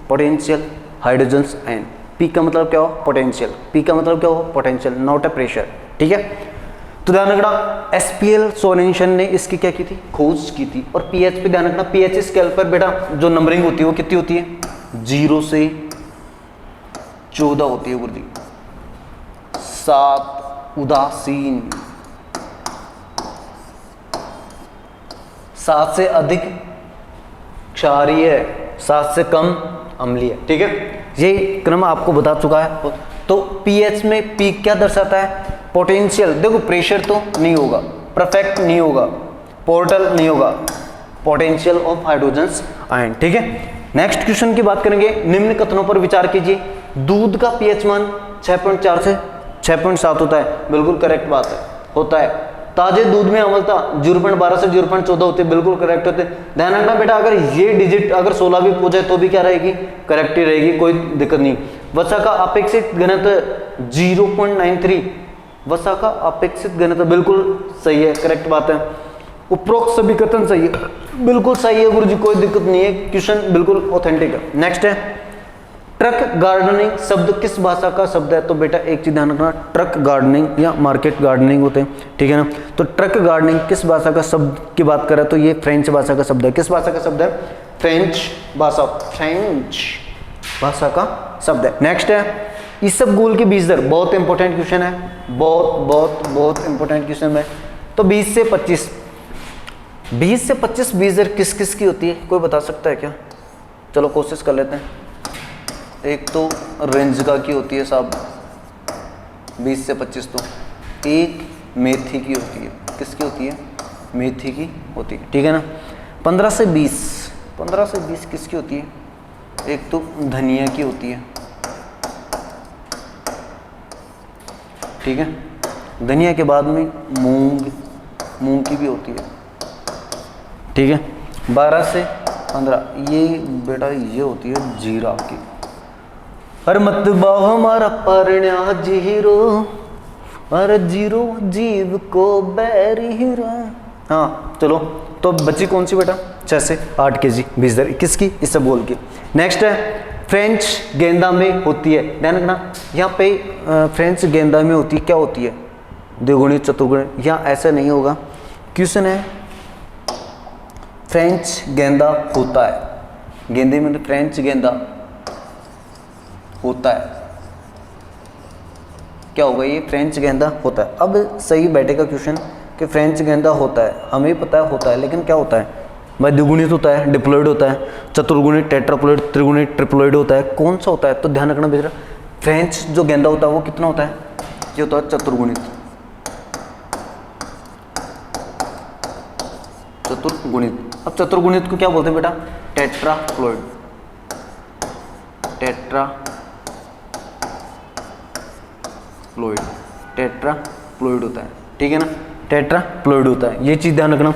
पोटेंशियल हाइड्रोजन्स आयन। पी का मतलब क्या हो, पोटेंशियल, पी का मतलब क्या हो, पोटेंशियल, नॉट अ प्रेशर, ठीक है। तो ध्यान रखना एसपीएल सोरेनसन ने इसकी क्या की थी, खोज की थी। और पीएच पे ध्यान रखना, पीएच स्केल पर बेटा जो नंबरिंग होती है वो कितनी होती है, 0 से 14 होती है गुरुजी। 7 उदासीन, 7 से अधिक क्षारीय, 7 से कम अम्लीय, ठीक है। ये क्रम आपको बता चुका है। तो पीएच में पी क्या दर्शाता है, पोटेंशियल। देखो प्रेशर तो नहीं होगा, परफेक्ट नहीं होगा, पोर्टल नहीं होगा, पोटेंशियल ऑफ हाइड्रोजन्स आयन, ठीक है। नेक्स्ट क्वेश्चन की बात करेंगे, निम्न कथनों पर विचार कीजिए। दूध का पीएच मान 6.4 से 6.7 होता है, बिल्कुल करेक्ट बात है, होता है। ताजे दूध में अम्लता 0.12 से 0.14 होते हैं, बिल्कुल करेक्ट होते हैं। ध्यान रखना बेटा, अगर ये डिजिट अगर 16 भी हो जाए तो भी क्या रहेगी, करेक्ट ही रहेगी, कोई दिक्कत नहीं। वसा का अपेक्षित घनत्व 0.93, वसा का अपेक्षित घनत्व बिल्कुल सही है, करेक्ट बात है। उपरोक्त सभी कथन सही है, बिल्कुल सही है गुरुजी, कोई दिक्कत नहीं है, क्वेश्चन बिल्कुल ऑथेंटिक है। नेक्स्ट है, ट्रक गार्डनिंग शब्द किस भाषा का शब्द है, तो बेटा एक चीज ध्यान रखना, ट्रक गार्डनिंग या मार्केट गार्डनिंग होते हैं, ठीक है ना। तो ट्रक गार्डनिंग किस भाषा का शब्द की बात करें तो ये फ्रेंच भाषा का शब्द है। किस भाषा का शब्द है, फ्रेंच भाषा, फ्रेंच भाषा का शब्द है। नेक्स्ट है, इसबगोल की बीज दर, बहुत इंपॉर्टेंट क्वेश्चन है, बहुत इंपॉर्टेंट क्वेश्चन है। तो 20 से 25 बीज दर किस किस की होती है, कोई बता सकता है क्या, चलो कोशिश कर लेते हैं। एक तो रेंजगा की होती है साहब 20 से 25, तो एक मेथी की होती है, किसकी होती है, मेथी की होती है, ठीक है ना। 15 से 20 किसकी होती है, एक तो धनिया की होती है, ठीक है। धनिया के बाद में मूंग की भी होती है, ठीक है। 12 से 15 ये बेटा ये होती है जीरा की। हर मतबा हमारा परण्या जीरो, हर जीरो जीव को बैरिहिरा। हाँ चलो, तो बची कौन सी बेटा, 6 से 8 kg बीज दर किसकी, इसबगोल की। नेक्स्ट है, फ्रेंच गेंदा में होती है, ध्यान रखना यहाँ पे फ्रेंच गेंदा में होती है, क्या होती है, द्विगुणित चतुर्गुणित, यहाँ ऐसा नहीं होगा। क्वेश्चन है, फ्रेंच गेंदा होता है, गेंदे में फ्रेंच गेंदा होता है, क्या होगा ये, फ्रेंच गेंदा होता है। अब सही बैठेगा क्वेश्चन कि फ्रेंच गेंदा होता है, हमें पता है होता है, लेकिन क्या होता है भाई, द्विगुणित होता है, डिप्लॉइड होता है, चतुर्गुणित, टेट्राप्लॉइड, त्रिगुणित, ट्रिप्लॉइड होता है, कौन सा होता है, तो ध्यान रखना बेटा, फ्रेंच जो गेंदा होता है वो कितना होता है, ये होता है चतुर्गुणित, चतुर्गुणित। अब चतुर्गुणित को क्या बोलते हैं बेटा, टेट्राप्लॉइड, टेट्राप्लॉइड होता है, ठीक है ना, टेट्राप्लॉइड होता है, ये चीज ध्यान रखना।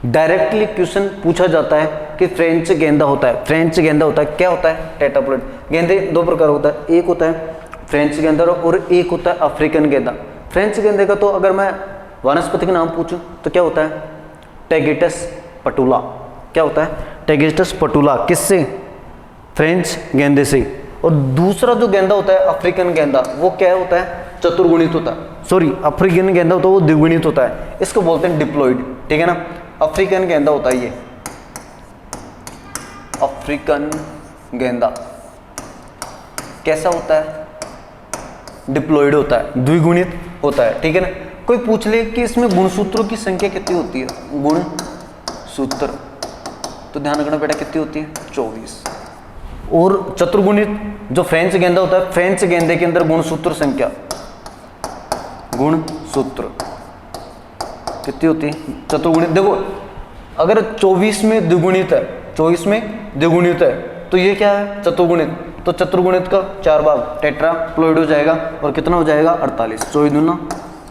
डायरेक्टली क्वेश्चन पूछा जाता है कि फ्रेंच गेंदा होता है, फ्रेंच गेंदा होता है, क्या होता है, टेट्राप्लॉइड। गेंदे 2 प्रकार होता है, एक होता है फ्रेंच गेंदा और एक होता है अफ्रीकन गेंदा। फ्रेंच गेंदे का तो अगर मैं वनस्पति का नाम पूछूं तो क्या होता है, टैगेटस पटुला, क्या होता है, टैगेटस पटुला, किससे, फ्रेंच गेंदे से। और दूसरा जो गेंदा होता है अफ्रीकन गेंदा, वो क्या होता है, चतुर्गुणित होता है, सॉरी अफ्रीकन गेंदा होता है वो द्विगुणित होता है, इसको बोलते हैं डिप्लॉइड, ठीक है ना। अफ्रीकन गेंदा होता है ये, अफ्रीकन गेंदा कैसा होता है, डिप्लॉइड होता है, द्विगुणित होता है, ठीक है ना। कोई पूछ ले कि इसमें गुणसूत्रों की संख्या कितनी होती है, गुणसूत्र, तो ध्यान रखना बेटा कितनी होती है, 24। और चतुर्गुणित जो फ्रेंच गेंदा होता है, फ्रेंच गेंदे के अंदर गुणसूत्र संख्या, गुणसूत्र कितनी होती है, चतुर्गुणित। देखो अगर 24 में द्विगुणित है, 24 में द्विगुणित है तो ये क्या है, चतुर्गुणित, तो चतुर्गुणित का 4 भाग टेट्राप्लॉइड हो जाएगा और कितना हो जाएगा, 48, 24 दूना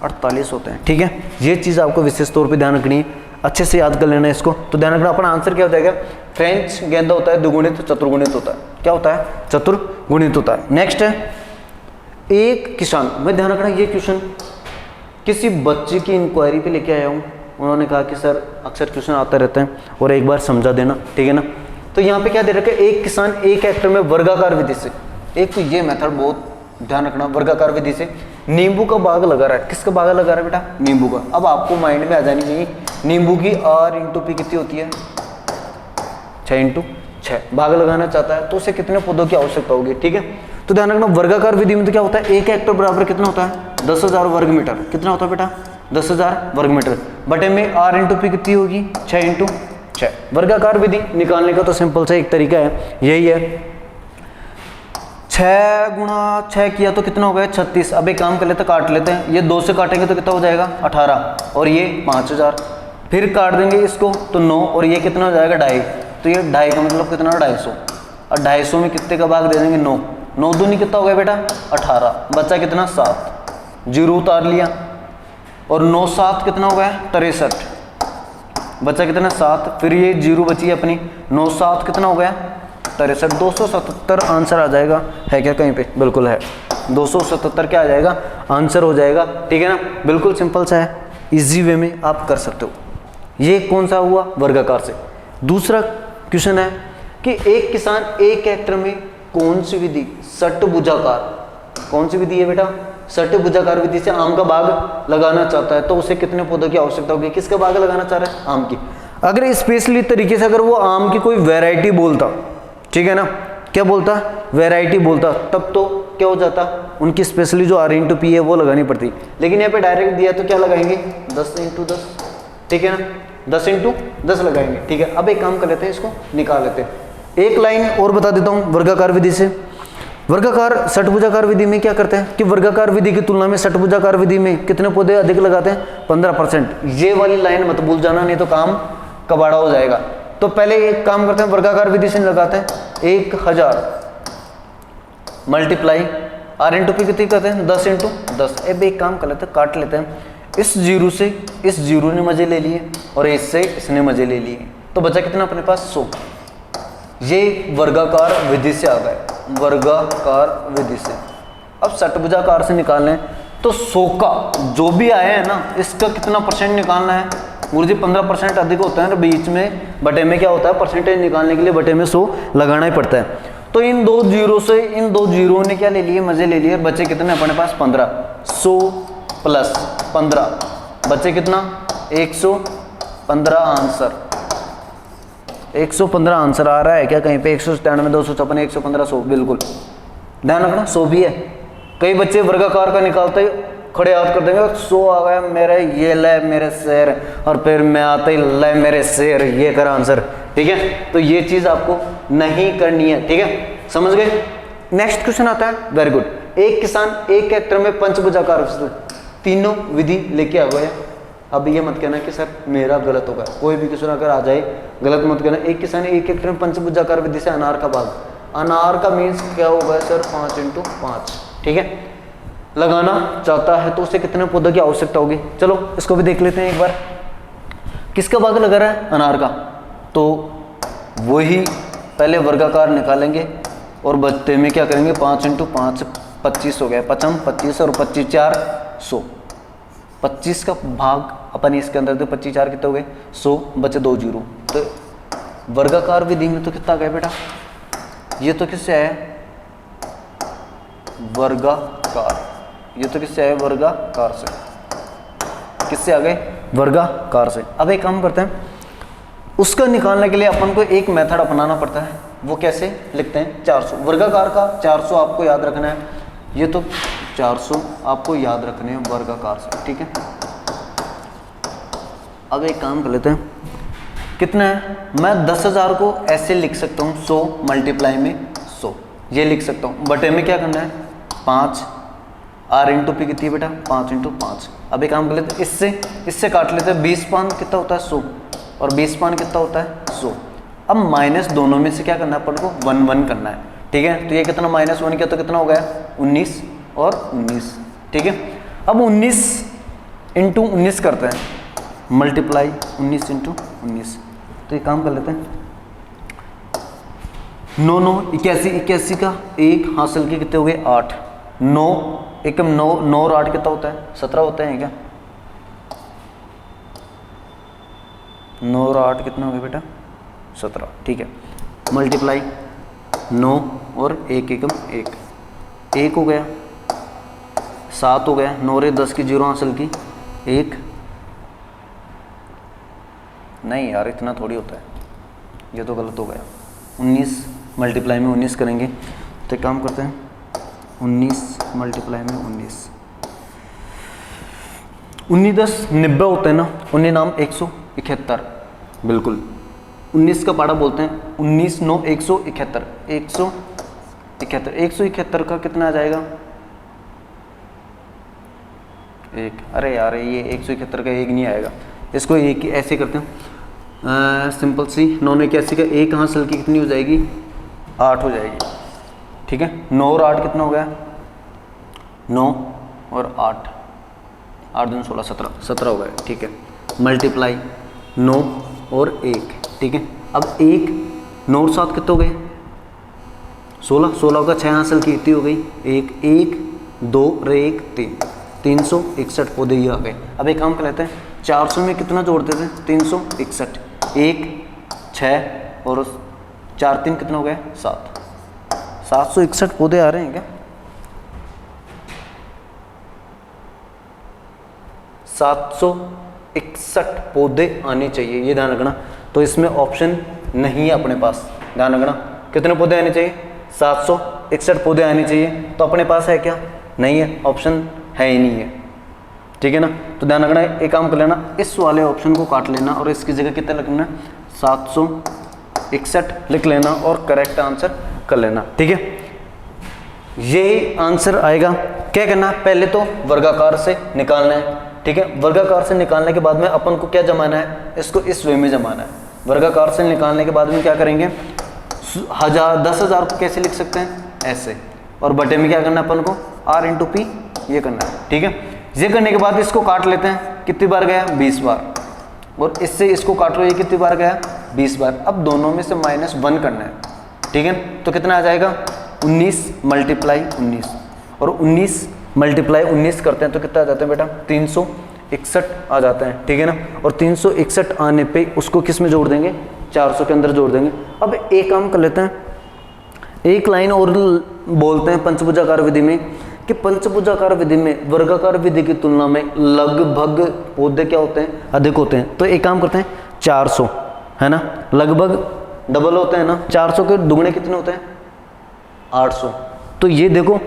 48 होते हैं, ठीक है। ये चीज़ आपको विशेष तौर पे ध्यान रखनी है। अच्छे से याद कर लेना इसको। तो ध्यान रखना अपना आंसर क्या हो जाएगा, फ्रेंच गेंदा होता है द्विगुणित चतुर्गुणित होता है। क्या होता है, चतुर्गुणित होता है। नेक्स्ट है एक किसान, भाई ध्यान रखना ये क्वेश्चन किसी बच्चे की इंक्वायरी पे लेके आया हूँ, उन्होंने कहा कि सर अक्सर क्वेश्चन आते रहते हैं और एक बार समझा देना, ठीक है ना। तो यहाँ पे क्या दे रखा है, एक किसान एक हेक्टर में वर्गाकार विधि से, एक तो ये मेथड बहुत ध्यान रखना, वर्गाकार विधि से नींबू का बाग लगा रहा है। किसका बाग लगा रहा है बेटा, नींबू का। अब आपको माइंड में आ जानी चाहिए नींबू की R इंटू पी कितनी होती है, 6 इंटू 6। बाग लगाना चाहता है तो उसे कितने पौधों की आवश्यकता होगी, ठीक है। तो ध्यान रखना वर्गाकार विधि में तो क्या होता है, एक हेक्टर बराबर कितना होता है, 10,000 वर्ग मीटर। कितना होता है बेटा, 10,000 वर्ग मीटर। बटे में R इंटू पी कितनी होगी, 6 इंटू 6। वर्गाकार विधि निकालने का तो सिंपल सा एक तरीका है, यही है 6 गुणा 6 किया तो कितना हो गया, 36। अब एक काम कर लेते हैं, काट लेते हैं, ये 2 से काटेंगे तो कितना हो जाएगा 18 और ये 5,000। फिर काट देंगे इसको तो 9 और ये कितना हो जाएगा 2.5। तो ये 2.5 का मतलब कितना, 250। और 250 में कितने का भाग दे देंगे, 9। 9 दूनी कितना हो गया बेटा 18, बचा कितना 7, जीरो उतार लिया और 9 7 कितना हो गया 63, बचा कितना 7। फिर ये जीरो बची अपनी, 9 7 कितना हो गया 63, 277 आंसर आ जाएगा। है क्या कहीं पे, बिल्कुल है, 277 क्या आ जाएगा, आंसर हो जाएगा, ठीक है ना। बिल्कुल सिंपल सा है, इजी वे में आप कर सकते हो। ये कौन सा हुआ, वर्गाकार से। दूसरा क्वेश्चन है कि एक किसान एक हेक्टर में कौन सी विधि, षटभुजाकार, कौन सी विधि है बेटा, षटभुजाकार विधि से आम का बाग लगाना चाहता है तो उसे कितने पौधों की आवश्यकता होगी। किसका बाग लगाना चाह रहा है, आम की। अगर स्पेशली तरीके से अगर वो आम की कोई वैरायटी बोलता, ठीक है ना, क्या बोलता, वैरायटी बोलता, तब तो क्या हो जाता, उनकी स्पेशली जो R इंटू पी है वो लगानी पड़ती। लेकिन यहाँ पे डायरेक्ट दिया तो क्या लगाएंगे, 10 इंटू 10, ठीक है ना, 10 इंटू 10 लगाएंगे, ठीक है। अब एक काम कर लेते हैं, इसको निकाल लेते हैं। एक लाइन और बता देता हूँ वर्गाकार विधि से। वर्गाकार षटभुजाकार विधि में क्या करते हैं कि वर्गाकार विधि की तुलना में षटभुजाकार विधि में कितने पौधे अधिक लगाते हैं, 15%। ये वाली लाइन मत भूल जाना, नहीं तो काम कबाड़ा हो जाएगा। तो पहले एक काम करते हैं, वर्गाकार विधि से लगाते हैं 1000 मल्टीप्लाई R इंटू पी कितनी करते हैं, 10 इंटू 10। अब एक काम कर लेते हैं, काट लेते हैं, इस जीरो से इस जीरो ने मजे ले लिए और इससे इसने मजे ले लिए, तो बचा कितना अपने पास 100। ये वर्गाकार विधि से आ गए, वर्गाकार विधि से। अब षटभुजाकार से निकालना है तो 100 का जो भी आया है ना, इसका कितना परसेंट निकालना है, मुझे 15% अधिक होता है ना बीच में, बटे में क्या होता है, परसेंटेज निकालने के लिए बटे में 100 लगाना ही पड़ता है। तो इन दो जीरो से इन दो जीरो ने क्या ले लिए, मजे ले लिए, बचे कितने अपने पास 15। 100 प्लस 15 बचे कितना, 115 आंसर, 115 आंसर आ रहा है क्या कहीं पे, 197 256 115 100, बिल्कुल ध्यान रखना 100 भी है। कई बच्चे वर्गाकार का निकालते खड़े हाथ कर देंगे, 100 आ गया मेरे, ये ले मेरे शेर, और फिर मैं आते ही ले मेरे शेर, ये कर आंसर, ठीक है। तो ये चीज आपको नहीं करनी है, ठीक है, समझ गए। नेक्स्ट क्वेश्चन आता है, वेरी गुड। एक किसान एक हेक्टर में पंचभुजाकार तीनों विधि लेके आ गया। अब ये मत कहना कि सर मेरा गलत होगा, कोई भी क्वेश्चन अगर आ जाए गलत मत कहना। एक किसान एक हेक्टर में पंचभुजाकार विधि से अनार का बाग, अनार का मीन्स क्या होगा सर, 5 इंटू 5, ठीक है, लगाना चाहता है तो उसे कितने पौधों की आवश्यकता होगी। चलो इसको भी देख लेते हैं एक बार। किसका बाग लगा रहा है, अनार का, तो वही पहले वर्गाकार निकालेंगे और बचते में क्या करेंगे, 5 इंटू 5 25 हो गया, 5 25 और 25 4 100। 25 का भाग अपन इसके अंदर, तो 25 4 कितने हो गए 100, बचे 2 जीरो। तो वर्गाकार विधि में तो कितना गया बेटा, ये तो किससे आया, वर्गाकार, ये तो किससे आया, वर्गाकार से। किससे आ गए, वर्गाकार से। अब एक काम करते हैं, उसका निकालने के लिए अपन को एक मेथड अपनाना पड़ता है, वो कैसे लिखते हैं, 400। वर्गाकार का 400 आपको याद रखना है, ये तो 400 आपको याद रखने हैं वर्गाकार से, ठीक है। अब एक काम कर लेते हैं, कितना है, मैं 10,000 को ऐसे लिख सकता हूँ, 100 मल्टीप्लाई में 100, ये लिख सकता हूँ। बटे में क्या करना है, 5, R इंटू पी कितनी है बेटा, 5 इंटू 5। अब एक काम कर लेते हैं, इससे काट लेते हैं, 20 पान कितना होता है 100, और 20 पान कितना होता है 100। अब माइनस दोनों में से क्या करना है अपन को, 1 1 करना है, ठीक है। तो ये कितना -1 किया तो कितना हो गया 19 और 19, ठीक है। अब 19 इंटू 19 करते हैं, मल्टीप्लाई 19 इंटू 19। तो ये काम कर लेते हैं। 9 9 81, 81 का एक हासिल के कितने हो गए 8। 9 एकम 9 9 और 8 कितना होता है 17 होता है क्या? 9 और 8 कितना हो गया बेटा 17। ठीक है, मल्टीप्लाई 9 और 1 एकम 1, 1 हो गया, 7 हो गया, 9 रे 10 की 0 हासिल की 1। नहीं यार इतना थोड़ी होता है, ये तो गलत हो गया। 19 मल्टीप्लाई में 19 करेंगे तो एक काम करते हैं, 19 मल्टीप्लाई में 19, 19 10 90 होते हैं ना, 19 नाम 171, बिल्कुल 19 का पाड़ा बोलते हैं। 19 9 171, 171, 171 का कितना आ जाएगा 1। अरे यार ये 171 का 1 नहीं आएगा, इसको एक ऐसे करते हैं सिंपल सी। 9 9 81 का 1 हासिल की कितनी हो जाएगी 8 हो जाएगी। ठीक है, 9 और 8 कितना हो गया 9 और 8, 8 दूनी 16 17, 17 हो गया। ठीक है, मल्टीप्लाई 9 और 1। ठीक है, अब 1 9 और 7 कितने हो गए 16, 16 का 6 हासिल की इतनी हो गई 1 1 2 रे 1 3, 361 पौधे ये आ गए। अब एक काम कर लेते हैं, 400 में कितना जोड़ते थे 361, 1 6 और 4 3 कितना हो गया 7, 761 पौधे आ रहे हैं क्या? 761 पौधे आने चाहिए, ये ध्यान रखना। तो इसमें ऑप्शन नहीं है अपने पास, ध्यान रखना। कितने पौधे आने चाहिए 761 पौधे आने चाहिए, तो अपने पास है क्या? नहीं है, ऑप्शन है ही नहीं है। ठीक है ना, तो ध्यान रखना। एक काम कर लेना, इस वाले ऑप्शन को काट लेना और इसकी जगह कितना लिखना 761 लिख लेना और करेक्ट आंसर कर लेना। ठीक है, यही आंसर आएगा। क्या करना है, पहले तो वर्गाकार से निकालना है। ठीक है, वर्गाकार से निकालने के बाद में अपन को क्या जमाना है, इसको इस वे में जमाना है। वर्गाकार से निकालने के बाद में क्या करेंगे, 10,000 को कैसे लिख सकते हैं ऐसे, और बटे में क्या करना है अपन को r इंटू पी ये करना है। ठीक है, ये करने के बाद इसको काट लेते हैं, कितनी बार गया 20 बार, और इससे इसको काट लो, ये कितनी बार गया 20 बार। अब दोनों में से -1 करना है। ठीक है, तो कितना आ जाएगा 19 मल्टीप्लाई 19, और 19 मल्टीप्लाई 19 करते हैं तो कितना आ जाता है बेटा 361 आ जाता है। ठीक है ना, और 361 आने पे उसको किस में जोड़ देंगे 400 के अंदर जोड़ देंगे। अब एक काम कर लेते हैं, एक लाइन और बोलते हैं पंचभुजाकार विधि में कि पंचभुजाकार विधि में वर्गाकार विधि की तुलना में लगभग पौधे क्या होते हैं अधिक होते हैं। तो एक काम करते हैं 400 है ना, लगभग डबल होते हैं ना, 400 के दुगने कितने होते हैं 800। तो ये देखो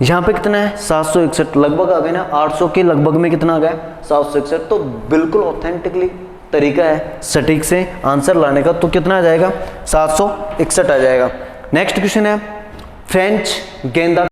यहाँ पे कितना है 761, लगभग आ गए ना, 800 के लगभग में कितना आ गया 761। तो बिल्कुल ऑथेंटिकली तरीका है सटीक से आंसर लाने का। तो कितना आ जाएगा 761 आ जाएगा। नेक्स्ट क्वेश्चन है, फ्रेंच गेंदा